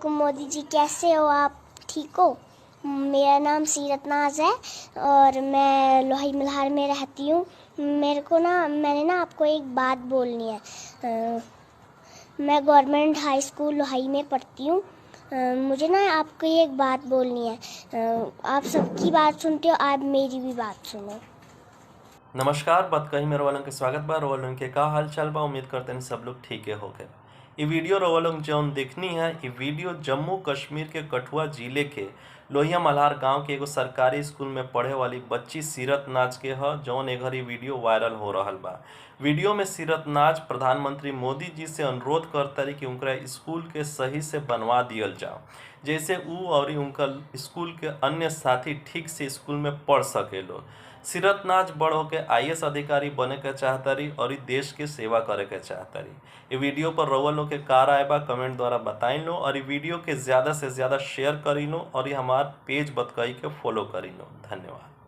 वालेकुम मोदी जी, कैसे हो आप? ठीक हो? मेरा नाम सीरत नाज है और मैं लोहाई मल्हार में रहती हूँ। मैंने ना आपको एक बात बोलनी है। मैं गवर्नमेंट हाई स्कूल लोहाई में पढ़ती हूँ। मुझे ना आपको एक बात बोलनी है। आप सबकी बात सुनते हो, आप मेरी भी बात सुनो। नमस्कार, बात कही मेरे वालों के स्वागत बा। रोवा लोगन के का हाल चाल बा? उम्मीद करते हैं सब लोग ठीक है होके। ये वीडियो रोवा लोग जौन देखनी है, ये वीडियो जम्मू कश्मीर के कठुआ जिले के लोहिया मल्हार गांव के एगो सरकारी स्कूल में पढ़े वाली बच्ची सीरत नाज के ह, जौन ए घड़ी वीडियो वायरल हो रहल बा। वीडियो में सीरत नाज प्रधानमंत्री मोदी जी से अनुरोध करतारी कि उनका स्कूल के सही से बनवा दियल जाओ, जैसे ऊ और उनका स्कूल के अन्य साथी ठीक से स्कूल में पढ़ सके लो। सीरत नाज बड़ होके आईएएस अधिकारी बने के चाहतारी और देश के सेवा करे के चाहतारी। ये वीडियो पर रउआ लोग के का राय बा कमेंट द्वारा बताई लो और ये वीडियो के ज़्यादा से ज़्यादा शेयर करी लो और ये हमार पेज बतकई के फॉलो करी लो। धन्यवाद।